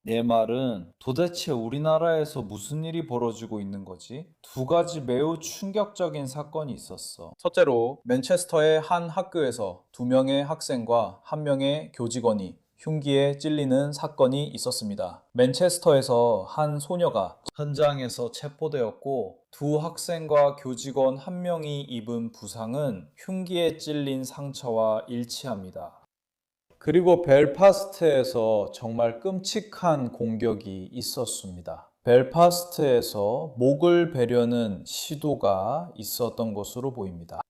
내 말은 도대체 우리나라에서 무슨 일이 벌어지고 있는 거지? 두 가지 매우 충격적인 사건이 있었어. 첫째로 맨체스터의 한 학교에서 두 명의 학생과 한 명의 교직원이 흉기에 찔리는 사건이 있었습니다. 맨체스터에서 한 소녀가 현장에서 체포되었고 두 학생과 교직원 한 명이 입은 부상은 흉기에 찔린 상처와 일치합니다. 그리고 벨파스트에서 정말 끔찍한 공격이 있었습니다. 벨파스트에서 목을 베려는 시도가 있었던 것으로 보입니다.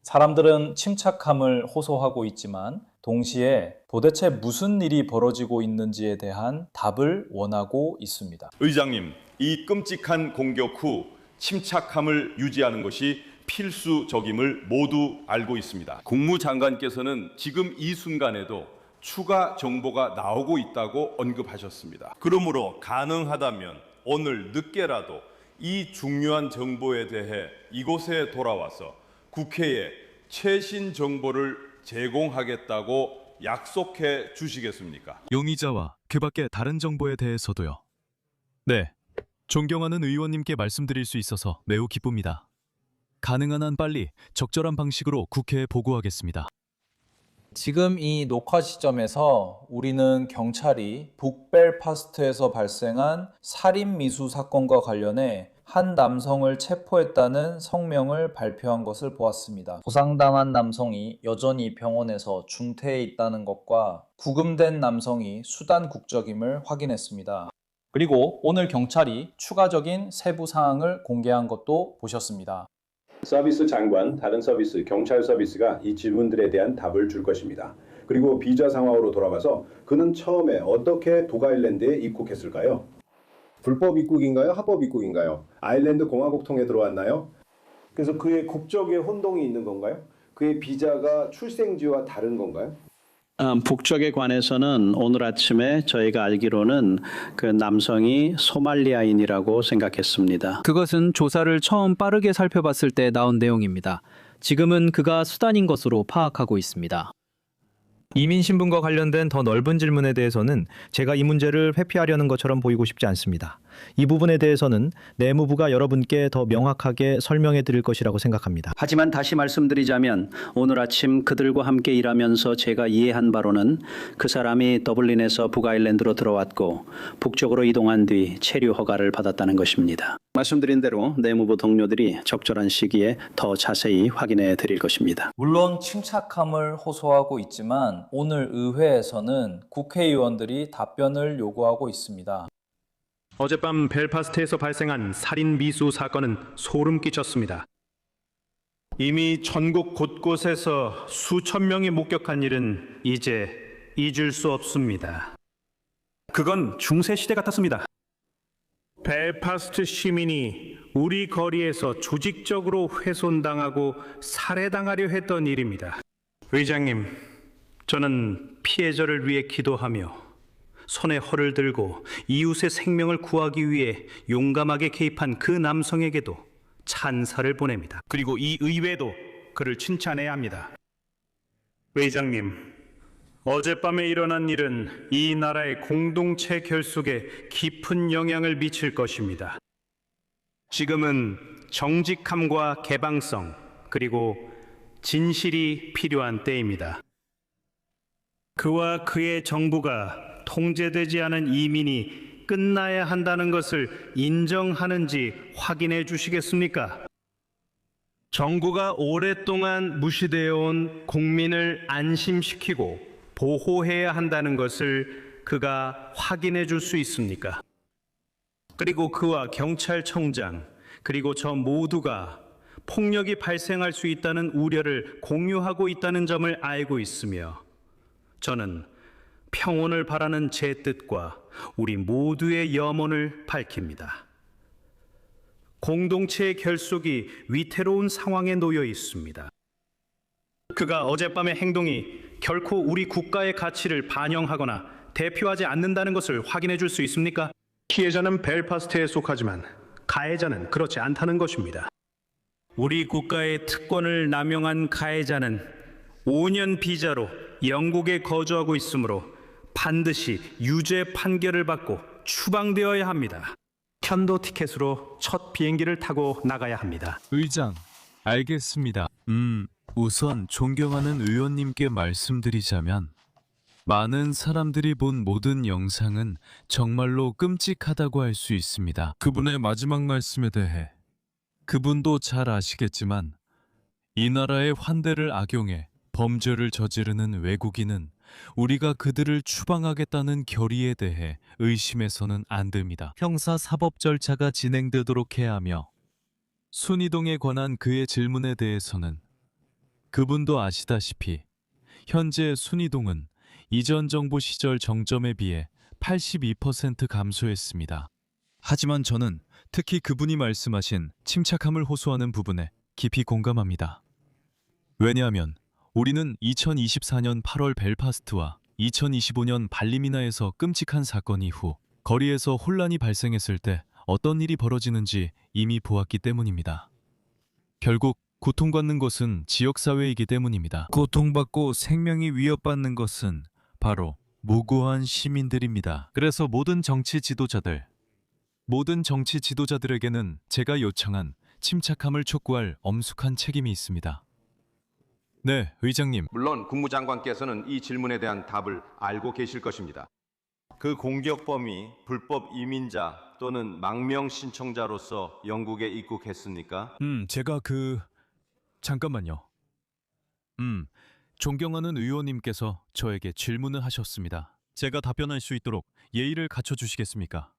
사람들은 침착함을 호소하고 있지만 동시에 도대체 무슨 일이 벌어지고 있는지에 대한 답을 원하고 있습니다. 의장님, 이 끔찍한 공격 후 침착함을 유지하는 것이 필수적임을 모두 알고 있습니다. 국무장관께서는 지금 이 순간에도 추가 정보가 나오고 있다고 언급하셨습니다. 그러므로 가능하다면 오늘 늦게라도 이 중요한 정보에 대해 이곳에 돌아와서 국회에 최신 정보를 제공하겠다고 약속해 주시겠습니까? 용의자와 그 밖의 다른 정보에 대해서도요. 네, 존경하는 의원님께 말씀드릴 수 있어서 매우 기쁩니다. 가능한 한 빨리 적절한 방식으로 국회에 보고하겠습니다. 지금 이 녹화 시점에서 우리는 경찰이 북벨파스트에서 발생한 살인 미수 사건과 관련해 한 남성을 체포했다는 성명을 발표한 것을 보았습니다. 부상당한 남성이 여전히 병원에서 중태에 있다는 것과 구금된 남성이 수단 국적임을 확인했습니다. 그리고 오늘 경찰이 추가적인 세부 사항을 공개한 것도 보셨습니다. 서비스 장관, 다른 서비스, 경찰 서비스가 이 질문들에 대한 답을 줄 것입니다. 그리고 비자 상황으로 돌아가서 그는 처음에 어떻게 독아일랜드에 입국했을까요? 불법 입국인가요? 합법 입국인가요? 아일랜드 공화국 통해 들어왔나요? 그래서 그의 국적에 혼동이 있는 건가요? 그의 비자가 출생지와 다른 건가요? 북쪽에 관해서는 오늘 아침에 저희가 알기로는 그 남성이 소말리아인이라고 생각했습니다. 그것은 조사를 처음 빠르게 살펴봤을 때 나온 내용입니다. 지금은 그가 수단인 것으로 파악하고 있습니다. 이민 신분과 관련된 더 넓은 질문에 대해서는 제가 이 문제를 회피하려는 것처럼 보이고 싶지 않습니다. 이 부분에 대해서는 내무부가 여러분께 더 명확하게 설명해 드릴 것이라고 생각합니다. 하지만 다시 말씀드리자면 오늘 아침 그들과 함께 일하면서 제가 이해한 바로는 그 사람이 더블린에서 북아일랜드로 들어왔고 북쪽으로 이동한 뒤 체류 허가를 받았다는 것입니다. 말씀드린 대로 내무부 동료들이 적절한 시기에 더 자세히 확인해 드릴 것입니다. 물론 침착함을 호소하고 있지만 오늘 의회에서는 국회의원들이 답변을 요구하고 있습니다. 어젯밤 벨파스트에서 발생한 살인 미수 사건은 소름 끼쳤습니다. 이미 전국 곳곳에서 수천 명이 목격한 일은 이제 잊을 수 없습니다. 그건 중세시대 같았습니다. 벨파스트 시민이 우리 거리에서 조직적으로 훼손당하고 살해당하려 했던 일입니다. 의장님, 저는 피해자를 위해 기도하며 손에 활을 들고 이웃의 생명을 구하기 위해 용감하게 개입한 그 남성에게도 찬사를 보냅니다. 그리고 이 의회도 그를 칭찬해야 합니다. 회장님, 어젯밤에 일어난 일은 이 나라의 공동체 결속에 깊은 영향을 미칠 것입니다. 지금은 정직함과 개방성 그리고 진실이 필요한 때입니다. 그와 그의 정부가 통제되지 않은 이민이 끝나야 한다는 것을 인정하는지 확인해 주시겠습니까? 정부가 오랫동안 무시되어 온 국민을 안심시키고 보호해야 한다는 것을 그가 확인해 줄 수 있습니까? 그리고 그와 경찰청장 그리고 저 모두가 폭력이 발생할 수 있다는 우려를 공유하고 있다는 점을 알고 있으며 저는 평온을 바라는 제 뜻과 우리 모두의 염원을 밝힙니다. 공동체의 결속이 위태로운 상황에 놓여 있습니다. 그가 어젯밤의 행동이 결코 우리 국가의 가치를 반영하거나 대표하지 않는다는 것을 확인해 줄 수 있습니까? 피해자는 벨파스트에 속하지만 가해자는 그렇지 않다는 것입니다. 우리 국가의 특권을 남용한 가해자는 5년 비자로 영국에 거주하고 있으므로 반드시 유죄 판결을 받고 추방되어야 합니다. 편도 티켓으로 첫 비행기를 타고 나가야 합니다. 의장, 알겠습니다. 우선 존경하는 의원님께 말씀드리자면 많은 사람들이 본 모든 영상은 정말로 끔찍하다고 할 수 있습니다. 그분의 마지막 말씀에 대해 그분도 잘 아시겠지만 이 나라의 환대를 악용해 범죄를 저지르는 외국인은 우리가 그들을 추방하겠다는 결의에 대해 의심해서는 안 됩니다. 형사 사법 절차가 진행되도록 해야 하며 순이동에 관한 그의 질문에 대해서는 그분도 아시다시피 현재 순이동은 이전 정부 시절 정점에 비해 82% 감소했습니다. 하지만 저는 특히 그분이 말씀하신 침착함을 호소하는 부분에 깊이 공감합니다. 왜냐하면 우리는 2024년 8월 벨파스트와 2025년 발리미나에서 끔찍한 사건 이후 거리에서 혼란이 발생했을 때 어떤 일이 벌어지는지 이미 보았기 때문입니다. 결국 고통받는 것은 지역사회이기 때문입니다. 고통받고 생명이 위협받는 것은 바로 무고한 시민들입니다. 그래서 모든 정치 지도자들에게는 제가 요청한 침착함을 촉구할 엄숙한 책임이 있습니다. 네, 의장님. 물론 국무장관께서는 이 질문에 대한 답을 알고 계실 것입니다. 그 공격범이 불법 이민자 또는 망명 신청자로서 영국에 입국했습니까? 제가 잠깐만요. 존경하는 의원님께서 저에게 질문을 하셨습니다. 제가 답변할 수 있도록 예의를 갖춰주시겠습니까?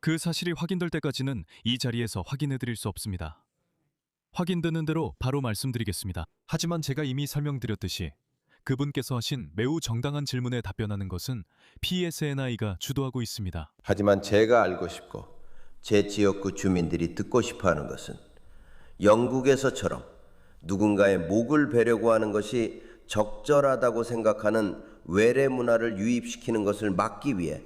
그 사실이 확인될 때까지는 이 자리에서 확인해드릴 수 없습니다. 확인되는 대로 바로 말씀드리겠습니다. 하지만 제가 이미 설명드렸듯이 그분께서 하신 매우 정당한 질문에 답변하는 것은 PSNI가 주도하고 있습니다. 하지만 제가 알고 싶고 제 지역구 주민들이 듣고 싶어하는 것은 영국에서처럼 누군가의 목을 베려고 하는 것이 적절하다고 생각하는 외래 문화를 유입시키는 것을 막기 위해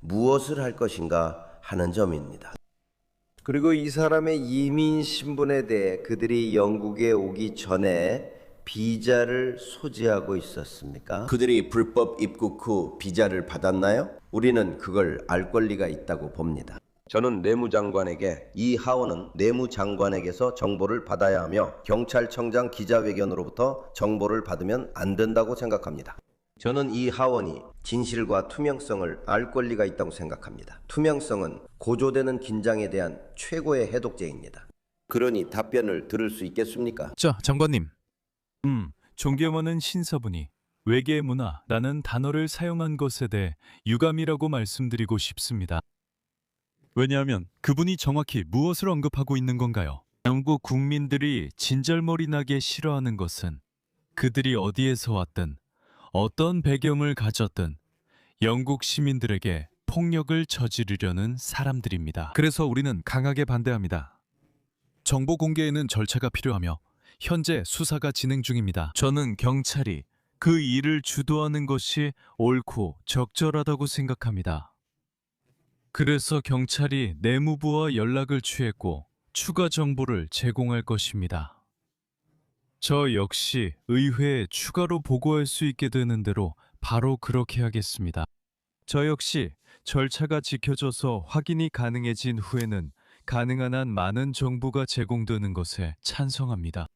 무엇을 할 것인가 하는 점입니다. 그리고 이 사람의 이민 신분에 대해 그들이 영국에 오기 전에 비자를 소지하고 있었습니까? 그들이 불법 입국 후 비자를 받았나요? 우리는 그걸 알 권리가 있다고 봅니다. 저는 내무장관에게 이 하원은 내무장관에게서 정보를 받아야 하며 경찰청장 기자회견으로부터 정보를 받으면 안 된다고 생각합니다. 저는 이 하원이 진실과 투명성을 알 권리가 있다고 생각합니다. 투명성은 고조되는 긴장에 대한 최고의 해독제입니다. 그러니 답변을 들을 수 있겠습니까? 자, 장관님. 존경하는 신사분이 외계 문화라는 단어를 사용한 것에 대해 유감이라고 말씀드리고 싶습니다. 왜냐하면 그분이 정확히 무엇을 언급하고 있는 건가요? 영국 국민들이 진절머리 나게 싫어하는 것은 그들이 어디에서 왔든 어떤 배경을 가졌든 영국 시민들에게 폭력을 저지르려는 사람들입니다. 그래서 우리는 강하게 반대합니다. 정보 공개에는 절차가 필요하며 현재 수사가 진행 중입니다. 저는 경찰이 그 일을 주도하는 것이 옳고 적절하다고 생각합니다. 그래서 경찰이 내무부와 연락을 취했고 추가 정보를 제공할 것입니다. 저 역시 의회에 추가로 보고할 수 있게 되는 대로 바로 그렇게 하겠습니다. 저 역시 절차가 지켜져서 확인이 가능해진 후에는 가능한 한 많은 정보가 제공되는 것에 찬성합니다.